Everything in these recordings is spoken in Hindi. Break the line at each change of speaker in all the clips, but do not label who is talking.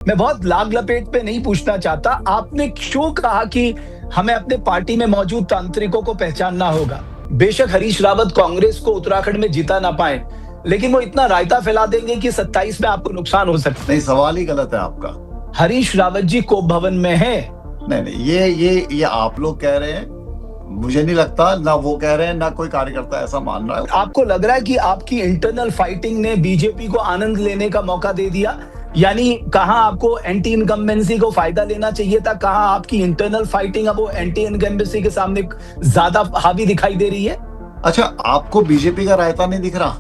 मैं बहुत लाग लपेट पे नहीं पूछना चाहता, आपने क्यों कहा कि हमें अपने पार्टी में मौजूद तांत्रिकों को पहचानना होगा? बेशक हरीश रावत कांग्रेस को उत्तराखंड में जिता ना पाए, लेकिन वो इतना रायता फैला देंगे कि 27 में आपको नुकसान हो सकता है।
नहीं, सवाल ही गलत है आपका।
हरीश रावत जी कोप भवन में है।
नहीं, ये आप लोग कह रहे हैं, मुझे नहीं लगता, ना वो कह रहे हैं, ना कोई कार्यकर्ता ऐसा मान रहा है।
आपको लग रहा है कि आपकी इंटरनल फाइटिंग ने बीजेपी को आनंद लेने का मौका दे दिया? यानी कहां आपको एंटी इनकम्बेंसी को फायदा लेना चाहिए था, कहां आपकी इंटरनल फाइटिंग अब वो एंटी इनकम्बेंसी के सामने ज्यादा हावी दिखाई दे रही है?
अच्छा, आपको बीजेपी का रायता नहीं दिख रहा?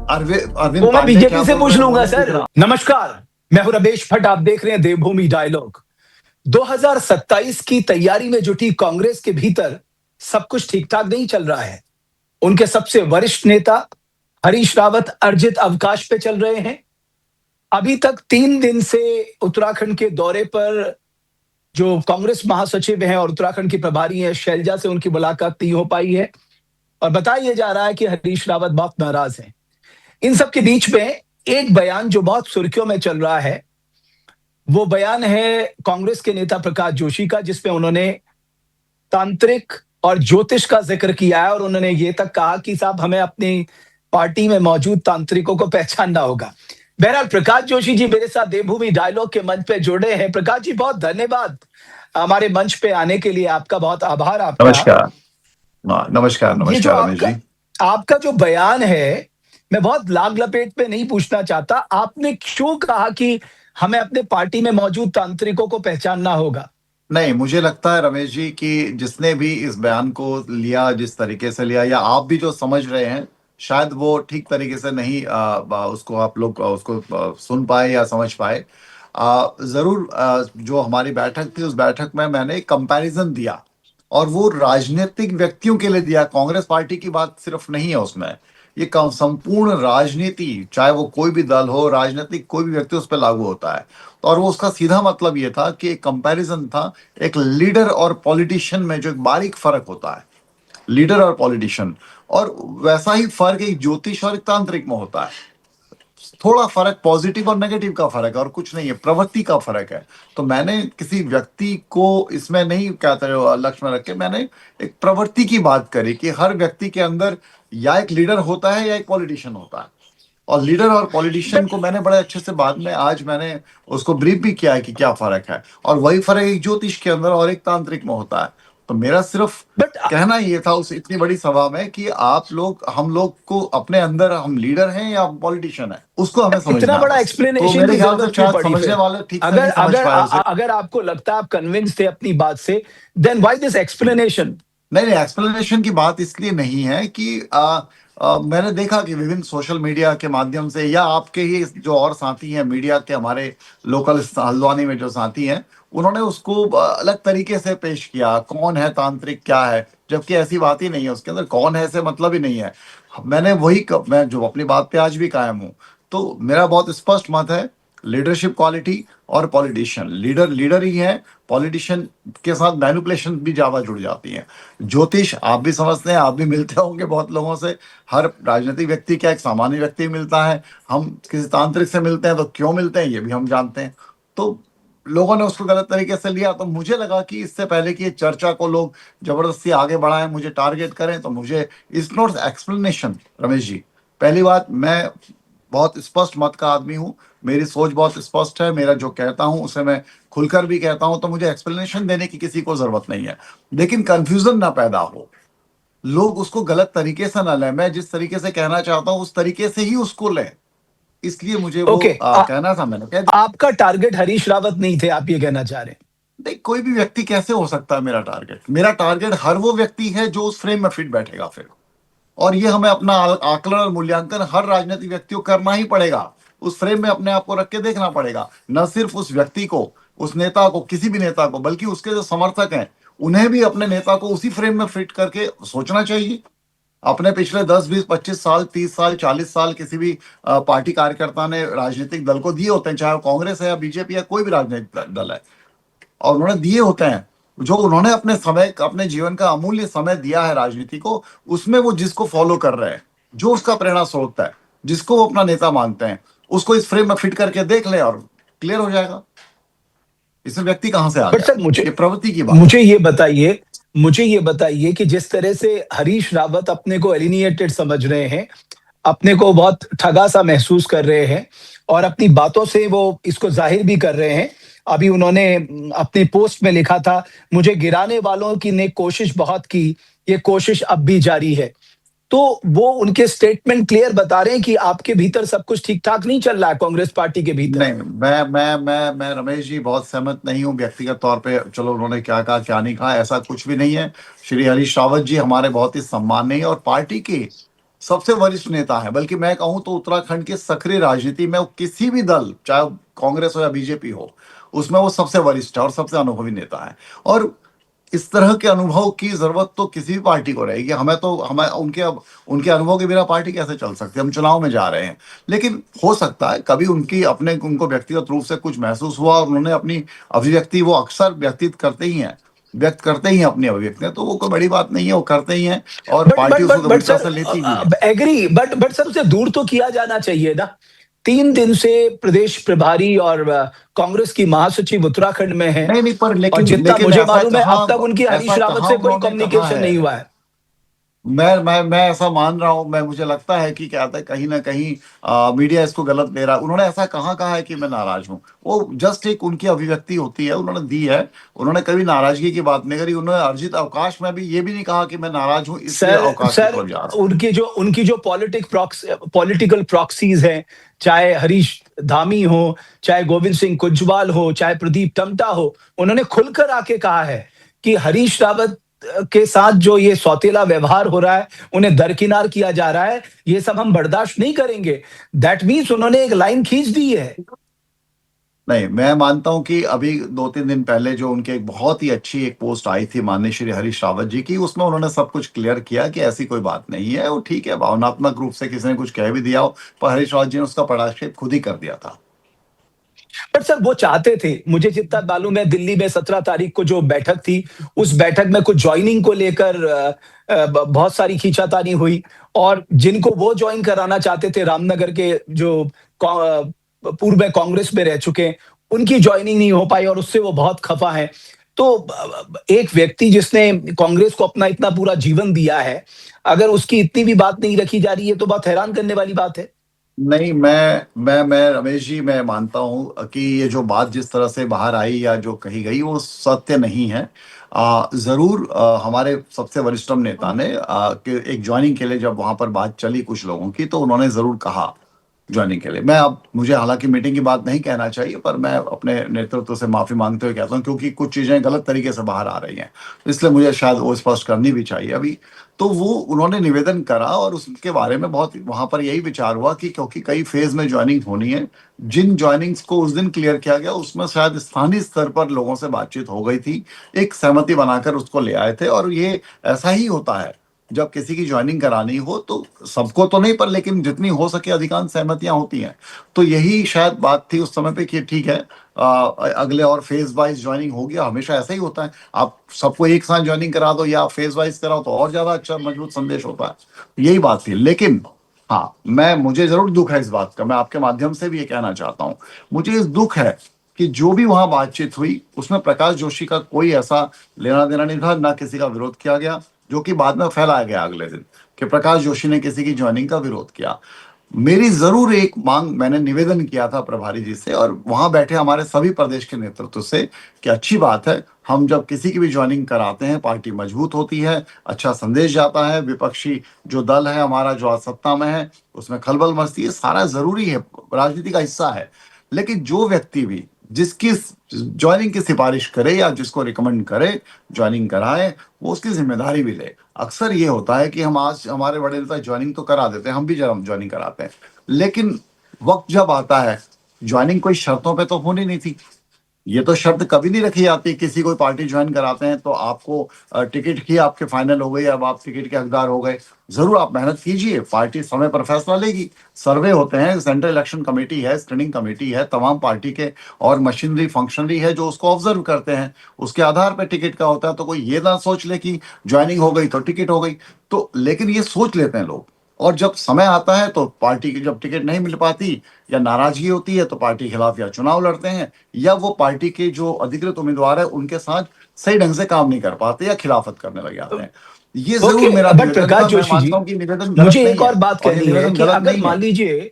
अरविंद
वो मैं
पांडे
बीजेपी
क्या
से
बोल
पूछ
रहे हैं, वो
लूंगा
नहीं दिख
सर।
रहा?
नमस्कार, मैं हूं रमेश भट्ट, आप देख रहे हैं देवभूमि डायलॉग। 2027 की तैयारी में जुटी कांग्रेस के भीतर सब कुछ ठीक ठाक नहीं चल रहा है। उनके सबसे वरिष्ठ नेता हरीश रावत अर्जित अवकाश पे चल रहे हैं। अभी तक 3 दिन से उत्तराखंड के दौरे पर जो कांग्रेस महासचिव हैं और उत्तराखंड की प्रभारी हैं शैलजा से उनकी मुलाकात नहीं हो पाई है और बताया जा रहा है कि हरीश रावत बहुत नाराज हैं। इन सब के बीच में एक बयान जो बहुत सुर्खियों में चल रहा है, वो बयान है कांग्रेस के नेता प्रकाश जोशी का, जिसमें उन्होंने तांत्रिक और ज्योतिष का जिक्र किया है और उन्होंने ये तक कहा कि साहब हमें अपनी पार्टी में मौजूद तांत्रिकों को पहचानना होगा। बहरहाल प्रकाश जोशी जी मेरे साथ देवभूमि डायलॉग के मंच पे जुड़े हैं। प्रकाश जी बहुत धन्यवाद हमारे मंच पे आने के लिए, आपका बहुत आभार आपका।
नमस्कार। नमस्कार
ये जो
नमस्कार रमेश जी।
आपका जो बयान है, मैं बहुत लाग लपेट पे नहीं पूछना चाहता, आपने क्यों कहा कि हमें अपने पार्टी में मौजूद तांत्रिकों को पहचानना होगा?
नहीं, मुझे लगता है रमेश जी कि जिसने भी इस बयान को लिया, जिस तरीके से लिया, या आप भी जो समझ रहे हैं, शायद वो ठीक तरीके से नहीं उसको आप लोग उसको सुन पाए या समझ पाए। जरूर जो हमारी बैठक थी, उस बैठक में मैंने एक कंपैरिजन दिया, और वो राजनीतिक व्यक्तियों के लिए दिया। कांग्रेस पार्टी की बात सिर्फ नहीं है उसमें, ये संपूर्ण राजनीति, चाहे वो कोई भी दल हो, राजनीतिक कोई भी व्यक्ति, उस पर लागू होता है। और वो उसका सीधा मतलब ये था कि एक कंपैरिजन था, एक लीडर और पॉलिटिशियन में जो एक बारीक फर्क होता है, लीडर और पॉलिटिशियन, और वैसा ही फर्क एक ज्योतिष और एक तांत्रिक में होता है। थोड़ा फर्क पॉजिटिव और नेगेटिव का फर्क है, और कुछ नहीं है, प्रवृत्ति का फर्क है। तो मैंने किसी व्यक्ति को इसमें नहीं कहते लक्ष्य में रख के, मैंने एक प्रवृत्ति की बात करी कि हर व्यक्ति के अंदर या एक लीडर होता है या एक पॉलिटिशियन होता है। और लीडर और पॉलिटिशियन को मैंने बड़े अच्छे से बाद में आज मैंने उसको ब्रीफ भी किया है कि क्या फर्क है, और वही फर्क एक ज्योतिष के अंदर और एक तांत्रिक में होता है। तो मेरा सिर्फ
बट
कहना ये था उस इतनी बड़ी सभा में कि आप लोग, हम लोग को अपने अंदर, हम लीडर हैं या पॉलिटिशियन है, उसको हमें
इतना
समझना है
बड़ा
बस। तो
एक्सप्लेनेशन
मेरे
की
ख्याल से
जरूरत क्यों
शायद
पड़ी
समझने
फिर?
वाले ठीक से
अगर
नहीं समझ
अगर
पाए उसे।
अगर आपको लगता है आप कन्विंस थे अपनी बात से, देन व्हाई दिस एक्सप्लेनेशन?
नहीं नहीं, एक्सप्लेनेशन की बात इसलिए नहीं है कि मैंने देखा कि विभिन्न सोशल मीडिया के माध्यम से, या आपके ही जो और साथी हैं मीडिया के, हमारे लोकल हल्द्वानी में जो साथी हैं, उन्होंने उसको अलग तरीके से पेश किया, कौन है तांत्रिक, क्या है, जबकि ऐसी बात ही नहीं है। उसके अंदर कौन है से मतलब ही नहीं है। मैंने मैं जो अपनी बात पे आज भी कायम हूँ। तो मेरा बहुत स्पष्ट मत है, लीडरशिप क्वालिटी और पॉलिटिशियन, लीडर लीडर ही है, पॉलिटिशियन के साथ मैनिपुलेशन भी ज्यादा जुड़ जाती है। ज्योतिष आप भी समझते हैं, आप भी मिलते होंगे बहुत लोगों से। हर राजनीतिक व्यक्ति क्या एक सामान्य व्यक्ति मिलता है, हम किसी तांत्रिक से मिलते हैं तो क्यों मिलते हैं ये भी हम जानते हैं। तो लोगों ने उसको गलत तरीके से लिया, तो मुझे लगा कि इससे पहले कि ये चर्चा को लोग जबरदस्ती आगे बढ़ाएं, मुझे टारगेट करें, तो मुझे it's not explanation Ramesh ji. पहली बात, मैं बहुत स्पष्ट मत का आदमी हूँ, मेरी सोच बहुत स्पष्ट है, मेरा जो कहता हूँ उसे मैं खुलकर भी कहता हूँ, तो मुझे एक्सप्लेनेशन देने की किसी को जरूरत नहीं है। लेकिन कंफ्यूजन ना पैदा हो, लोग उसको गलत तरीके से ना लें। मैं जिस तरीके से कहना चाहता हूँ उस तरीके से ही उसको लें, इसलिए मुझे वो
ओके,
कहना था, मैंने कह दिया।
आपका टारगेट हरीश रावत नहीं थे, आप ये कहना चाह रहे हैं?
नहीं, कोई भी व्यक्ति कैसे हो सकता है मेरा टारगेट? मेरा टारगेट हर वो व्यक्ति है जो उस फ्रेम में फिट बैठेगा फिर। और ये हमें अपना आकलन और मूल्यांकन हर राजनीतिक व्यक्ति को करना ही पड़ेगा। उस फ्रेम में अपने आप को रख के देखना पड़ेगा, न सिर्फ उस व्यक्ति को, उस नेता को, किसी भी नेता को, बल्कि उसके जो समर्थक हैं उन्हें भी अपने नेता को उसी फ्रेम में फिट करके सोचना चाहिए। अपने पिछले 10 20 25 साल, 30 साल, 40 साल किसी भी पार्टी कार्यकर्ता ने राजनीतिक दल को दिए होते हैं, चाहे वो कांग्रेस है या बीजेपी या कोई भी राजनीतिक दल है, और उन्होंने दिए होते हैं। जो उन्होंने अपने समय, अपने जीवन का अमूल्य समय दिया है राजनीति को, उसमें वो जिसको फॉलो कर रहे हैं, जो उसका प्रेरणा स्रोत है, जिसको वो अपना नेता मानते हैं, उसको इस फ्रेम में फिट करके देख ले और क्लियर हो जाएगा। इसमें व्यक्ति कहाँ से आ
बट
गया?
सर मुझे
ये प्रवृत्ति की बात है।
मुझे ये बताइए मुझे ये बताइए कि जिस तरह से हरीश रावत अपने को एलिनिएटेड समझ रहे हैं, अपने को बहुत ठगा-सा महसूस कर रहे हैं और अपनी बातों से वो इसको ज़ाहिर भी कर रहे हैं। अभी उन्होंने अपनी पोस्ट में लिखा था, मुझे गिराने वालों की ने कोशिश बहुत की, ये कोशिश अब भी जारी है। तो वो उनके स्टेटमेंट क्लियर बता रहे हैं कि आपके भीतर सब कुछ ठीक-ठाक नहीं चल रहा है कांग्रेस पार्टी के भीतर।
नहीं, मैं रमेश जी बहुत सहमत नहीं हूँ व्यक्तिगत तौर पे। चलो उन्होंने क्या कहा क्या नहीं कहा, ऐसा कुछ भी नहीं है। श्री हरीश रावत जी हमारे बहुत ही सम्माननीय और पार्टी के सबसे वरिष्ठ नेता है, बल्कि मैं कहूँ तो उत्तराखंड की सक्रिय राजनीति में वो किसी भी दल, चाहे कांग्रेस हो या बीजेपी हो, उसमें वो सबसे वरिष्ठ है और सबसे अनुभवी नेता है। और इस तरह के अनुभव की जरूरत तो किसी भी पार्टी को रहेगी। हमें उनके अनुभव के बिना पार्टी कैसे चल सकती है? हम चुनाव में जा रहे हैं। लेकिन हो सकता है कभी उनको व्यक्तिगत रूप से कुछ महसूस हुआ और उन्होंने अपनी अभिव्यक्ति, वो अक्सर व्यक्त करते ही हैं अपनी अभिव्यक्तियां, तो वो कोई बड़ी बात नहीं है, वो करते ही हैं और
बट
पार्टी
बट
उसको
बट बट
गंभीरता
सर
से लेती भी है।
एग्री बट सर उसे दूर तो किया जाना चाहिए ना। 3 दिन से प्रदेश प्रभारी और कांग्रेस की महासचिव उत्तराखंड में है
नहीं नहीं, पर
और
लेकिन
जितना
लेकिन
मुझे मालूम है अब तक उनकी
ऐसा
हरीश रावत
कहाँ
से कोई
उन्होंने कहा
कम्युनिकेशन नहीं
है?
हुआ है।
मैं ऐसा मान रहा हूं। मैं मुझे लगता है कि क्या था, कहीं ना कहीं मीडिया इसको गलत ले रहा है। उन्होंने ऐसा कहाँ कहा है कि मैं नाराज हूं? वो जस्ट एक उनकी अभिव्यक्ति होती है, उन्होंने दी है। उन्होंने कभी नाराजगी की बात नहीं करी। उन्होंने अर्जित अवकाश में भी ये भी नहीं कहा कि मैं नाराज हूं इसलिए
सर
अवकाश की
सर
तरफ जा रहा हूं।
उनकी जो पॉलिटिकल प्रॉक्सीज हैं, चाहे हरीश धामी हो, चाहे गोविंद सिंह कुंजवाल हो, चाहे प्रदीप टम्टा हो, उन्होंने खुलकर आके कहा है कि हरीश रावत के साथ जो ये सौतेला व्यवहार हो रहा है, उन्हें दरकिनार किया जा रहा है, ये सब हम बर्दाश्त नहीं करेंगे। दैट मीन्स उन्होंने एक लाइन खींच दी है।
नहीं, मैं मानता हूं कि अभी 2-3 दिन पहले जो उनके एक बहुत ही अच्छी एक पोस्ट आई थी माननीय श्री हरीश रावत जी की, उसमें उन्होंने सब कुछ क्लियर किया कि ऐसी कोई बात नहीं है। वो ठीक है, भावनात्मक रूप से किसी ने कुछ कह भी दिया हो, पर हरीश रावत जी ने उसका पटाक्षेप खुद ही कर दिया था।
बट सर वो चाहते थे, मुझे जितना मालूम है दिल्ली में 17 तारीख को जो बैठक थी, उस बैठक में कुछ जॉइनिंग को लेकर बहुत सारी खींचातानी हुई और जिनको वो ज्वाइन कराना चाहते थे रामनगर के जो पूर्व में कांग्रेस में रह चुके हैं, उनकी ज्वाइनिंग नहीं हो पाई और उससे वो बहुत खफा है। तो एक व्यक्ति जिसने कांग्रेस को अपना इतना पूरा जीवन दिया है, अगर उसकी इतनी भी बात नहीं रखी जा रही है तो बहुत हैरान करने वाली बात है।
नहीं, मैं रमेश जी, मैं मानता हूँ कि ये जो बात जिस तरह से बाहर आई या जो कही गई वो सत्य नहीं है। जरूर हमारे सबसे वरिष्ठतम नेता ने कि एक ज्वाइनिंग के लिए जब वहां पर बात चली कुछ लोगों की, तो उन्होंने जरूर कहा ज्वाइनिंग के लिए। मैं अब मुझे हालांकि मीटिंग की बात नहीं कहना चाहिए, पर मैं अपने नेतृत्व से माफी मांगते हुए कहता हूं, क्योंकि कुछ चीजें गलत तरीके से बाहर आ रही हैं, इसलिए मुझे शायद वो स्पष्ट करनी भी चाहिए अभी। तो वो उन्होंने निवेदन करा और उसके बारे में बहुत वहां पर यही विचार हुआ कि क्योंकि कई फेज में ज्वाइनिंग होनी है, जिन ज्वाइनिंग्स को उस दिन क्लियर किया गया उसमें शायद स्थानीय स्तर पर लोगों से बातचीत हो गई थी, एक सहमति बनाकर उसको ले आए थे। और ये ऐसा ही होता है, जब किसी की ज्वाइनिंग करानी हो तो सबको तो नहीं, पर लेकिन जितनी हो सके अधिकांश सहमतियां होती हैं। तो यही शायद बात थी उस समय पे कि ठीक है, अगले और फेज वाइज ज्वाइनिंग होगी। हमेशा ऐसा ही होता है, आप सबको एक साथ ज्वाइनिंग करा दो या फेज वाइज कराओ तो और ज्यादा अच्छा मजबूत संदेश होता है। यही बात थी। लेकिन हाँ, मुझे जरूर दुख है इस बात का। मैं आपके माध्यम से भी ये कहना चाहता हूँ, मुझे इस दुख है कि जो भी वहां बातचीत हुई उसमें प्रकाश जोशी का कोई ऐसा लेना देना नहीं था, ना किसी का विरोध किया गया, जो कि बाद में फैलाया गया अगले दिन कि प्रकाश जोशी ने किसी की ज्वाइनिंग का विरोध किया। मेरी जरूर एक मांग, मैंने निवेदन किया था प्रभारी जी से और वहां बैठे हमारे सभी प्रदेश के नेतृत्व से कि अच्छी बात है, हम जब किसी की भी ज्वाइनिंग कराते हैं पार्टी मजबूत होती है, अच्छा संदेश जाता है, विपक्षी जो दल है हमारा जो आज सत्ता में है उसमें खलबल मचती है, सारा जरूरी है, राजनीति का हिस्सा है। लेकिन जो व्यक्ति भी जिसकी ज्वाइनिंग की सिफारिश करे या जिसको रिकमेंड करे ज्वाइनिंग कराए, वो उसकी जिम्मेदारी भी ले। अक्सर ये होता है कि हम आज हमारे बड़े नेता ज्वाइनिंग तो करा देते हैं, हम भी जब ज्वाइनिंग कराते हैं, लेकिन वक्त जब आता है, ज्वाइनिंग कोई शर्तों पे तो होनी नहीं थी। ये तो शर्त कभी नहीं रखी जाती, किसी कोई पार्टी ज्वाइन कराते हैं तो आपको टिकट ही आपके फाइनल हो गई, अब आप टिकट के हकदार हो गए। जरूर आप मेहनत कीजिए, पार्टी समय पर फैसला लेगी, सर्वे होते हैं, सेंट्रल इलेक्शन कमेटी है, स्क्रीनिंग कमेटी है, तमाम पार्टी के और मशीनरी फंक्शनरी है जो उसको ऑब्जर्व करते हैं, उसके आधार पर टिकट का होता है। तो कोई ये ना सोच ले कि ज्वाइनिंग हो गई तो टिकट हो गई। तो लेकिन ये सोच लेते हैं लोग और जब समय आता है तो पार्टी की जब टिकट नहीं मिल पाती या नाराजगी होती है तो पार्टी के खिलाफ या चुनाव लड़ते हैं, या वो पार्टी के जो अधिकृत उम्मीदवार है उनके साथ सही ढंग से काम नहीं कर पाते या खिलाफत करने लग जाते हैं। ये
ओके,
जरूर मेरा
बट
निवेदन
प्रकाश
था, मैं
जोशी जी,
मानता हूं कि निवेदन गलत
मुझे
नहीं
एक और
है
बात
और ये
कहनी है
निवेदन
कि
गलत
अगर
नहीं
मान
है।
लीजिए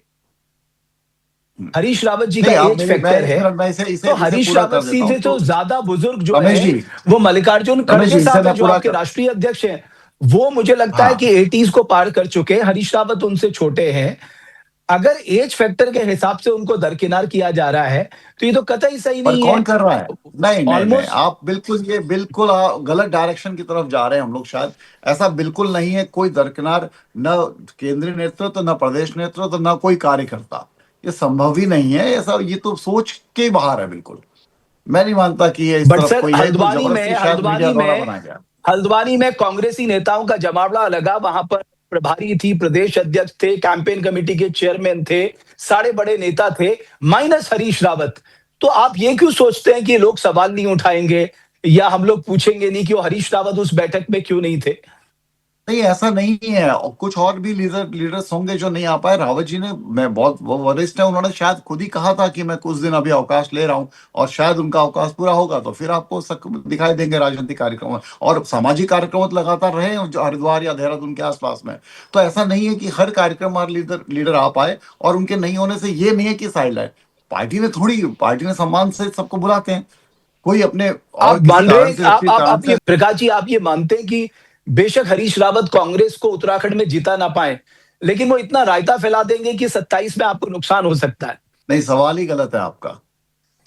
हम्म।
हरीश रावत जी का
नहीं, आप
एज
मेरी मैं
फैक्टर
एक
है,
मिनट मैं इसे इसे
तो
इसे
हरीश
पूरा
रावत
कर देता हूं।
सीधे तो
तो
ज्यादा बुजुर्ग जो
रमेश
है
जी,
वो मल्लिकार्जुन
रमेश
खड़गे
जी इसे
साहब है,
मैं
जो
पूरा
आपके
कर,
राष्ट्रीय अध्यक्ष हैं। वो मुझे लगता है
हाँ,
कि एटीज को पार कर चुके हैं, हरीश रावत उनसे छोटे हैं। अगर एज फैक्टर के हिसाब से उनको दरकिनार किया जा रहा है, तो ये तो कतई सही
पर
नहीं
कौन
है।
कर रहा है? नहीं नहीं नहीं,
ऑलमोस्ट
आप बिल्कुल ये बिल्कुल गलत डायरेक्शन की तरफ जा रहे हैं हम लोग शायद। ऐसा बिल्कुल नहीं है, कोई दरकिनार न केंद्रीय नेतृत्व न प्रदेश नेतृत्व न कोई कार्यकर्ता, ये संभव ही नहीं है। ऐसा ये तो सोच के बाहर है बिल्कुल। मैं नहीं मानता कि ये इस
बट
तरफ
सर,
कोई है, तो जबरदस्ती शायद मीडिया द्वारा बनाया गया।
हल्द्वानी में कांग्रेसी नेताओं का जमावड़ा लगा। वहां पर प्रभारी थी, प्रदेश अध्यक्ष थे, कैंपेन कमेटी के चेयरमैन थे, सारे बड़े नेता थे, माइनस हरीश रावत। तो आप ये क्यों सोचते हैं कि लोग सवाल नहीं उठाएंगे या हम लोग पूछेंगे नहीं कि वो हरीश रावत उस बैठक में क्यों नहीं थे?
नहीं, ऐसा नहीं है, और कुछ और भी लीडर्स होंगे जो नहीं आ पाए। रावत जी ने, मैं बहुत वो वरिष्ठ है, उन्होंने शायद खुद ही कहा था कि मैं कुछ दिन अभी अवकाश ले रहा हूं, और शायद उनका अवकाश पूरा होगा तो फिर आपको दिखाई देंगे राजनीतिक कार्यक्रम में। और सामाजिक कार्यक्रम तो लगातार रहे हैं जो हरिद्वार या देहरादून के आसपास में। तो ऐसा नहीं है कि हर कार्यक्रम हर लीडर लीडर आ पाए, और उनके नहीं होने से ये नहीं है कि साइड है। पार्टी ने सम्मान से सबको बुलाते हैं। कोई अपने और
आप
किसी
मान रहे
कारण
हैं,
से, व्यक्ति कारण
आप ये
से।
प्रकाश जी, आप ये मानते हैं कि बेशक हरीश रावत कांग्रेस को उत्तराखंड में जिता ना पाए, लेकिन वो इतना रायता फैला देंगे कि 27 में आपको नुकसान हो सकता है?
नहीं, सवाल ही गलत है आपका,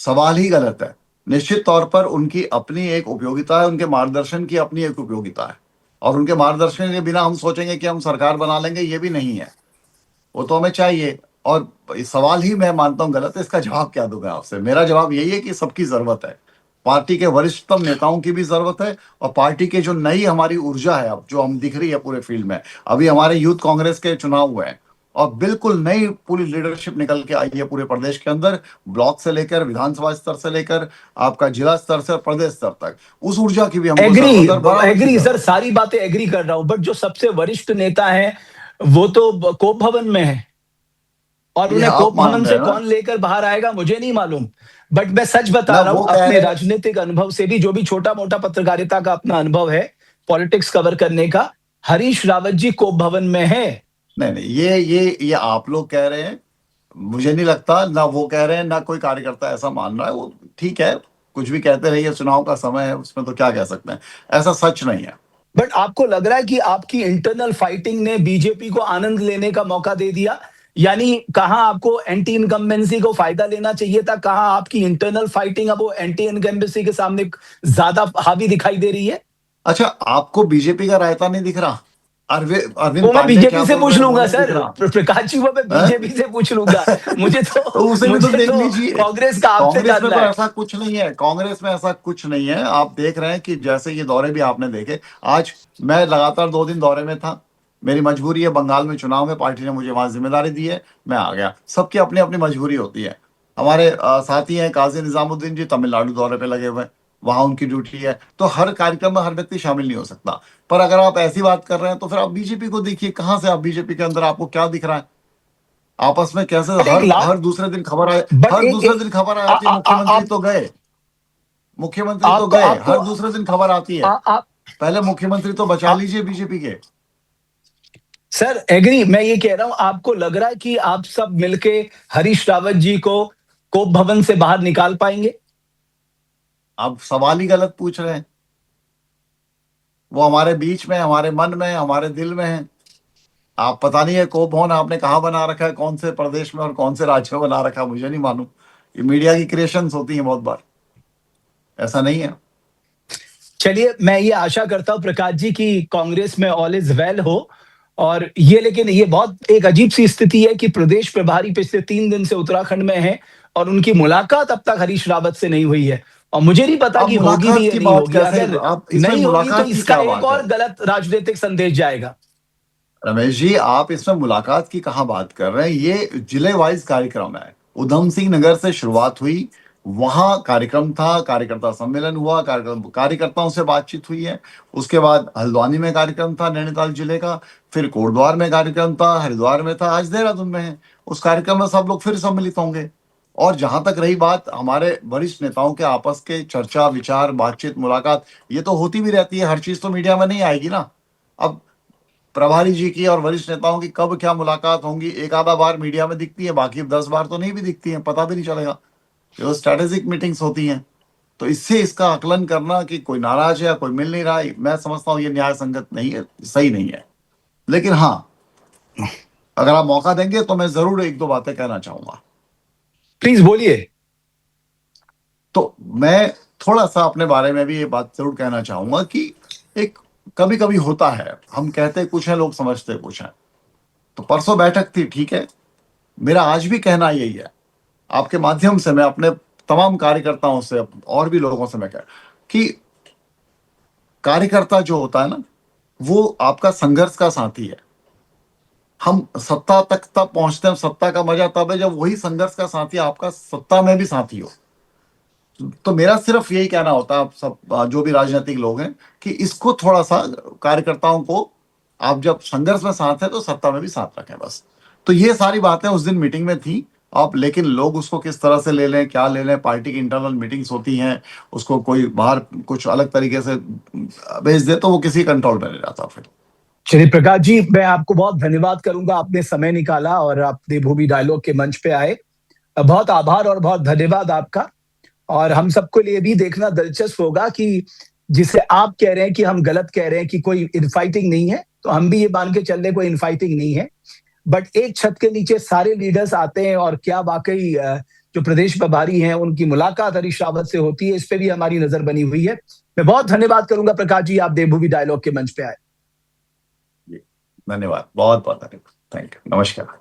सवाल ही गलत है। निश्चित तौर पर उनकी अपनी एक उपयोगिता है, उनके मार्गदर्शन की अपनी एक उपयोगिता है, और उनके मार्गदर्शन के बिना हम सोचेंगे कि हम सरकार बना लेंगे, ये भी नहीं है। वो तो हमें चाहिए। और ये सवाल ही मैं मानता हूं गलत है। इसका जवाब क्या दूंगा आपसे? मेरा जवाब यही है कि सबकी जरूरत है। पार्टी के वरिष्ठतम नेताओं की भी जरूरत है, और पार्टी के जो नई हमारी ऊर्जा है अब जो हम दिख रही है पूरे फील्ड में। अभी हमारे यूथ कांग्रेस के चुनाव हुए हैं, और बिल्कुल नई पूरी लीडरशिप निकल के आई है पूरे प्रदेश के अंदर, ब्लॉक से लेकर विधानसभा स्तर से लेकर आपका जिला स्तर से और प्रदेश स्तर तक। उस ऊर्जा की भी हमको
एग्री,
जरूरत है, और बराबर की
एग्री सर,
जरूरत है।
सारी बातें एग्री कर रहा हूं, बट जो सबसे वरिष्ठ नेता हैं वो तो कोप भवन में है, और
ये
उन्हें
आप
कोप
मान
भवन
रहे
से
हैं ना?
कौन लेकर बाहर आएगा मुझे नहीं मालूम। बट मैं सच बता
ना
रहा हूं
वो कह
अपने
रहे हैं।
राजनीतिक अनुभव से भी, जो भी छोटा मोटा पत्रकारिता का अपना अनुभव है, पॉलिटिक्स कवर करने का, हरीश रावत जी कोप भवन में है।
नहीं नहीं, ये आप लोग कह रहे हैं। मुझे नहीं लगता, ना वो कह रहे हैं ना कोई कार्यकर्ता ऐसा मान रहा है। वो ठीक है, कुछ भी कहते रहिए, चुनाव का समय है, उसमें तो क्या कह सकते हैं। ऐसा सच नहीं है।
बट आपको लग रहा है कि आपकी इंटरनल फाइटिंग ने बीजेपी को आनंद लेने का मौका दे दिया? यानी कहां आपको एंटी इनकम्बेंसी को फायदा लेना चाहिए था, कहां आपकी इंटरनल फाइटिंग अब वो एंटी इनकम्बेंसी के सामने ज्यादा हावी दिखाई दे रही है?
अच्छा, आपको बीजेपी का रायता नहीं दिख रहा? अरविंद
वो मैं
पांडे क्या
बीजेपी से
बोल
पूछ
रहे हैं वो
लूंगा
नहीं दिख
सर,
रहा?
प्रकाश जी, वो मैं बीजेपी
हैं?
से पूछ लूंगा। मुझे तो
तो उसे भी तो
मुझे
देख
तो
लीजिए।
कांग्रेस का आपसे
कांग्रेस में
जानना
तो
है।
ऐसा कुछ नहीं है, कांग्रेस में ऐसा कुछ नहीं है। आप देख रहे हैं कि जैसे ये दौरे भी आपने देखे। आज मैं लगातार 2 दिन दौरे में था, मेरी मजबूरी है, बंगाल में चुनाव में पार्टी ने मुझे वहां जिम्मेदारी दी है, मैं आ गया। सबकी अपनी अपनी मजबूरी होती है। हमारे साथी हैं काजी निजामुद्दीन जी, तमिलनाडु दौरे पे लगे हुए हैं, वहां उनकी ड्यूटी है। तो हर कार्यक्रम में हर व्यक्ति शामिल नहीं हो सकता। पर अगर आप ऐसी बात कर रहे हैं तो फिर आप बीजेपी को देखिए, कहां से आप बीजेपी के अंदर आपको क्या दिख रहा है? आपस में कैसे
बट एक
हर
लास्ट
हर दूसरे दिन खबर आए,
बट
हर
एक,
दूसरे
एक
दिन खबर
आ,
आती है,
आ, आ,
मुख्यमंत्री
आप
तो गए, मुख्यमंत्री तो
आपको
गए,
आपको
हर दूसरे दिन खबर आती है।
आप
पहले मुख्यमंत्री तो बचा
आप
लीजिए बीजेपी के।
सर एग्री, मैं ये कह रहा हूं, आपको लग रहा है कि आप सब मिलके हरीश रावत जी को कोप भवन से बाहर निकाल पाएंगे?
आप सवाल ही गलत पूछ रहे हैं। वो हमारे बीच में, हमारे मन में, हमारे दिल में है। आप पता नहीं है कोप भवन आपने कहाँ बना रखा है, कौन से प्रदेश में और कौन से राज्य में बना रखा है, मुझे नहीं मालूम। ये मीडिया की क्रिएशंस होती हैं बहुत बार, ऐसा नहीं है।
चलिए, मैं ये आशा करता हूं प्रकाश जी कि कांग्रेस में ऑल इज वेल हो। और ये, लेकिन ये बहुत एक अजीब सी स्थिति है कि प्रदेश प्रभारी पिछले 3 दिन से उत्तराखंड में है, और उनकी मुलाकात अब तक हरीश रावत से नहीं हुई है, और मुझे नहीं पता
आप
कि होगी भी
मुलाकात
या
की
नहीं
बात
होगी।
कैसे,
अगर
आप इसमें
नहीं होगी तो
मुलाकात की
इसका
क्या
एक
बात है?
और गलत राजनीतिक संदेश जाएगा।
रमेश जी, आप इसमें मुलाकात की कहाँ बात कर रहे हैं? ये जिले वाइज कार्यक्रम है। उधम सिंह नगर से शुरुआत हुई, वहां कार्यक्रम था, कार्यकर्ता सम्मेलन हुआ, कार्यकर्ताओं से बातचीत हुई है। उसके बाद हल्द्वानी में कार्यक्रम था नैनीताल जिले का, फिर कोटद्वार में कार्यक्रम था, हरिद्वार में था, आज देहरादून में है। उस कार्यक्रम में सब लोग फिर सम्मिलित होंगे। और जहां तक रही बात हमारे वरिष्ठ नेताओं के आपस के चर्चा विचार बातचीत मुलाकात, ये तो होती भी रहती है, हर चीज तो मीडिया में नहीं आएगी ना। अब प्रभारी जी की और वरिष्ठ नेताओं की कब क्या मुलाकात होंगी, एक आधा बार मीडिया में दिखती है, बाकी 10 बार तो नहीं भी दिखती है, पता भी नहीं चलेगा। जो स्ट्रेटेजिक मीटिंग्स होती हैं, तो इससे इसका आकलन करना कि कोई नाराज है या कोई मिल नहीं रहा है, मैं समझता हूँ ये न्याय संगत नहीं है, सही नहीं है। लेकिन हाँ, अगर आप मौका देंगे तो मैं जरूर एक दो बातें कहना चाहूंगा।
प्लीज बोलिए।
तो मैं थोड़ा सा अपने बारे में भी ये बात जरूर कहना चाहूंगा कि एक कभी कभी होता है, हम कहते कुछ है, लोग समझते कुछ है। तो परसों बैठक थी, ठीक है, मेरा आज भी कहना यही है, आपके माध्यम से मैं अपने तमाम कार्यकर्ताओं से और भी लोगों से मैं कह कि कार्यकर्ता जो होता है ना, वो आपका संघर्ष का साथी है। हम सत्ता तक तब पहुंचते हैं, सत्ता का मजा तब है जब वही संघर्ष का साथी आपका सत्ता में भी साथी हो। तो मेरा सिर्फ यही कहना होता है, आप सब जो भी राजनीतिक लोग हैं, कि इसको थोड़ा सा कार्यकर्ताओं को, आप जब संघर्ष में साथ है तो सत्ता में भी साथ रखें बस। तो ये सारी बातें उस दिन मीटिंग में थी। आप लेकिन लोग उसको किस तरह से ले लें, क्या ले लें, पार्टी की इंटरनल मीटिंग्स होती हैं, उसको कोई बाहर कुछ अलग तरीके से भेज दे तो वो किसी कंट्रोल में नहीं रहता फिर।
चलिए प्रकाश जी, मैं आपको बहुत धन्यवाद करूंगा, आपने समय निकाला और आप देवभूमि डायलॉग के मंच पे आए। बहुत आभार और बहुत धन्यवाद आपका। और हम सबको लिए भी देखना दिलचस्प होगा कि जिसे आप कह रहे हैं कि हम गलत कह रहे हैं कि कोई इनफाइटिंग नहीं है, तो हम भी ये मान के चल रहे कोई इनफाइटिंग नहीं है। बट एक छत के नीचे सारे लीडर्स आते हैं और क्या वाकई जो प्रदेश प्रभारी हैं उनकी मुलाकात हरीश रावत से होती है, इस पे भी हमारी नजर बनी हुई है। मैं बहुत धन्यवाद करूंगा प्रकाश जी, आप देवभूमि डायलॉग के मंच पे आए।
धन्यवाद, बहुत बहुत धन्यवाद, थैंक यू, नमस्कार।